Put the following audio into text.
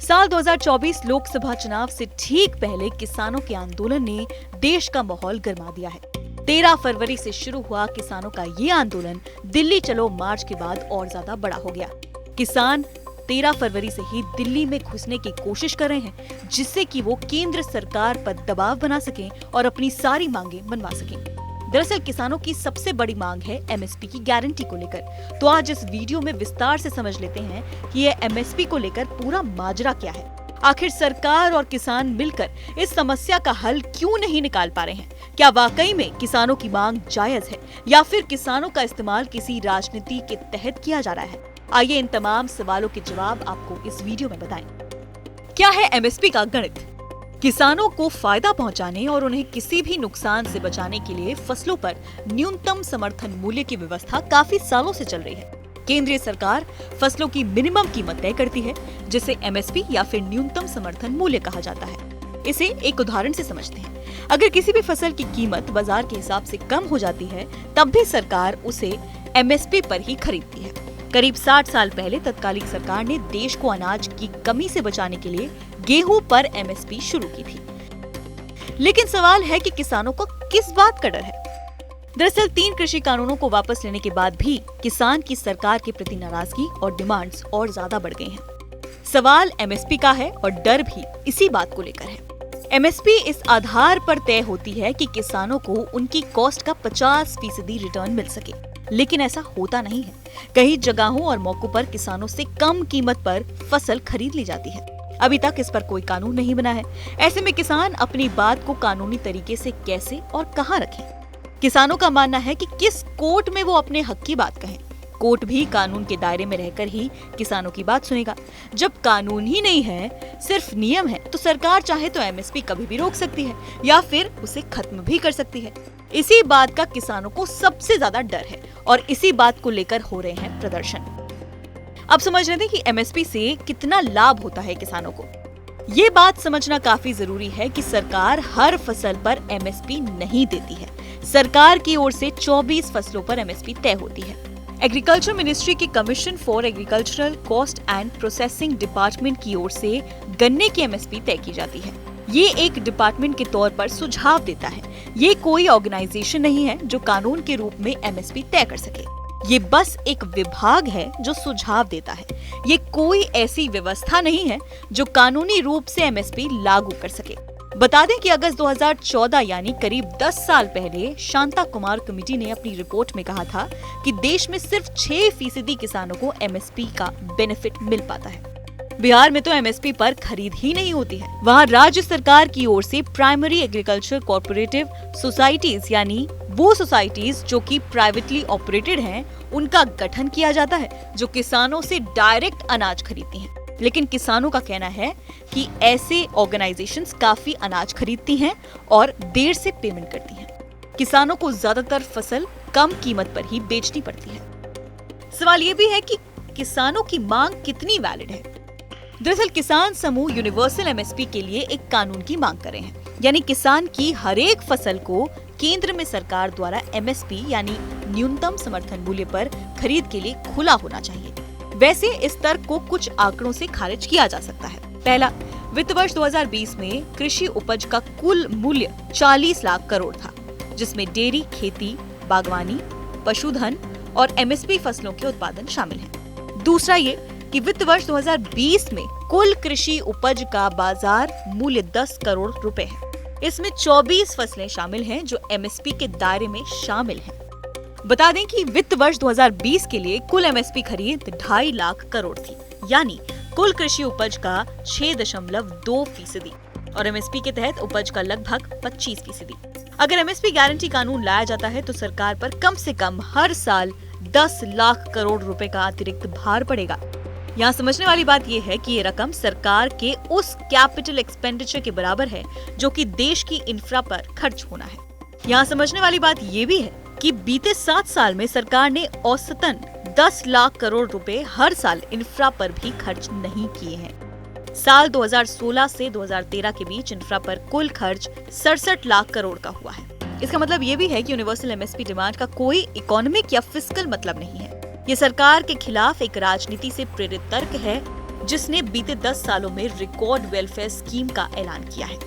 साल 2024 लोकसभा चुनाव से ठीक पहले किसानों के आंदोलन ने देश का माहौल गर्मा दिया है। 13 फरवरी से शुरू हुआ किसानों का ये आंदोलन दिल्ली चलो मार्च के बाद और ज्यादा बड़ा हो गया। किसान 13 फरवरी से ही दिल्ली में घुसने की कोशिश कर रहे हैं, जिससे कि वो केंद्र सरकार पर दबाव बना सकें और अपनी सारी मांगे मनवा सकें। दरअसल किसानों की सबसे बड़ी मांग है एमएसपी की गारंटी को लेकर। तो आज इस वीडियो में विस्तार से समझ लेते हैं कि ये एमएसपी को लेकर पूरा माजरा क्या है। आखिर सरकार और किसान मिलकर इस समस्या का हल क्यों नहीं निकाल पा रहे हैं? क्या वाकई में किसानों की मांग जायज है या फिर किसानों का इस्तेमाल किसी राजनीति के तहत किया जा रहा है? आइए इन तमाम सवालों के जवाब आपको इस वीडियो में बताएं। क्या है एमएसपी का गणित? किसानों को फायदा पहुंचाने और उन्हें किसी भी नुकसान से बचाने के लिए फसलों पर न्यूनतम समर्थन मूल्य की व्यवस्था काफी सालों से चल रही है। केंद्रीय सरकार फसलों की मिनिमम कीमत तय करती है, जिसे एमएसपी या फिर न्यूनतम समर्थन मूल्य कहा जाता है। इसे एक उदाहरण से समझते हैं। अगर किसी भी फसल की कीमत बाजार के हिसाब से कम हो जाती है, तब भी सरकार उसे एमएसपी पर ही खरीदती है। करीब 60 साल पहले तत्कालीन सरकार ने देश को अनाज की कमी से बचाने के लिए गेहूं पर एमएसपी शुरू की थी। लेकिन सवाल है कि किसानों को किस बात का डर है? दरअसल 3 कृषि कानूनों को वापस लेने के बाद भी किसान की सरकार के प्रति नाराजगी और डिमांड्स और ज्यादा बढ़ गई हैं। सवाल एमएसपी का है और डर भी इसी बात को लेकर है। एमएसपी इस आधार पर तय होती है कि किसानों को उनकी कॉस्ट का 50% रिटर्न मिल सके, लेकिन ऐसा होता नहीं है। कई जगहों और मौकों पर किसानों से कम कीमत पर फसल खरीद ली जाती है। अभी तक इस पर कोई कानून नहीं बना है। ऐसे में किसान अपनी बात को कानूनी तरीके से कैसे और कहां रखें? किसानों का मानना है कि किस कोर्ट में वो अपने हक की बात कहें। कोर्ट भी कानून के दायरे में रहकर ही किसानों की बात सुनेगा। जब कानून ही नहीं है, सिर्फ नियम है, तो सरकार चाहे तो एमएसपी कभी भी रोक सकती है या फिर उसे खत्म भी कर सकती है। इसी बात का किसानों को सबसे ज्यादा डर है और इसी बात को लेकर हो रहे हैं प्रदर्शन। अब समझ लेते हैं कि एमएसपी से कितना लाभ होता है किसानों को। ये बात समझना काफी जरूरी है कि सरकार हर फसल पर एमएसपी नहीं देती है। सरकार की ओर से 24 फसलों पर एमएसपी तय होती है। एग्रीकल्चर मिनिस्ट्री की commission for agricultural cost and processing department की ओर से गन्ने की एमएसपी तय की जाती है। ये एक डिपार्टमेंट के तौर पर सुझाव देता है। ये कोई ऑर्गेनाइजेशन नहीं है जो कानून के रूप में एमएसपी तय कर सके। ये बस एक विभाग है जो सुझाव देता है। ये कोई ऐसी व्यवस्था नहीं है जो कानूनी रूप से एमएसपी लागू कर सके। बता दें कि अगस्त 2014 यानी करीब 10 साल पहले शांता कुमार कमेटी ने अपनी रिपोर्ट में कहा था कि देश में सिर्फ 6% किसानों को एमएसपी का बेनिफिट मिल पाता है। बिहार में तो एमएसपी पर खरीद ही नहीं होती है। वहाँ राज्य सरकार की ओर से प्राइमरी एग्रीकल्चर कोऑपरेटिव सोसाइटीज यानी वो सोसाइटीज जो कि प्राइवेटली ऑपरेटेड हैं, उनका गठन किया जाता है जो किसानों से डायरेक्ट अनाज खरीदती हैं। लेकिन किसानों का कहना है कि ऐसे ऑर्गेनाइजेशंस काफी अनाज खरीदती हैं और देर से पेमेंट करती हैं। किसानों को ज्यादातर फसल कम कीमत पर ही बेचनी पड़ती है। सवाल ये भी है कि किसानों की मांग कितनी वैलिड है। दरअसल किसान समूह यूनिवर्सल एमएसपी के लिए एक कानून की मांग कर रहे हैं, यानी किसान की हर एक फसल को केंद्र में सरकार द्वारा एमएसपी यानी न्यूनतम समर्थन मूल्य पर खरीद के लिए खुला होना चाहिए। वैसे इस तर्क को कुछ आंकड़ों से खारिज किया जा सकता है। पहला, वित्त वर्ष 2020 में कृषि उपज का कुल मूल्य 40 लाख करोड़ था, जिसमें डेयरी, खेती, बागवानी, पशुधन और एमएसपी फसलों के उत्पादन शामिल हैं। दूसरा ये कि वित्त वर्ष 2020 में कुल कृषि उपज का बाजार मूल्य 10 करोड़ रुपए है। इसमें 24 फसलें शामिल हैं जो एमएसपी के दायरे में शामिल हैं। बता दें कि वित्त वर्ष 2020 के लिए कुल एमएसपी खरीद 2.5 लाख करोड़ थी, यानी कुल कृषि उपज का 6.2% और एमएसपी के तहत उपज का लगभग 25%। अगर एमएसपी गारंटी कानून लाया जाता है तो सरकार पर कम से कम हर साल 10 लाख करोड़ रुपए का अतिरिक्त भार पड़ेगा। यहाँ समझने वाली बात यह है कि ये रकम सरकार के उस कैपिटल एक्सपेंडिचर के बराबर है जो कि देश की इंफ्रा पर खर्च होना है। यहाँ समझने वाली बात ये भी है कि बीते 7 साल में सरकार ने औसतन 10 लाख करोड़ रुपए हर साल इंफ्रा पर भी खर्च नहीं किए हैं। साल 2016 से 2013 के बीच इंफ्रा पर कुल खर्च 67 लाख करोड़ का हुआ है। इसका मतलब ये भी है कि यूनिवर्सल एमएसपी डिमांड का कोई इकोनॉमिक या फिस्कल मतलब नहीं है। ये सरकार के खिलाफ एक राजनीति से प्रेरित तर्क है जिसने बीते 10 सालों में रिकॉर्ड वेलफेयर स्कीम का ऐलान किया है।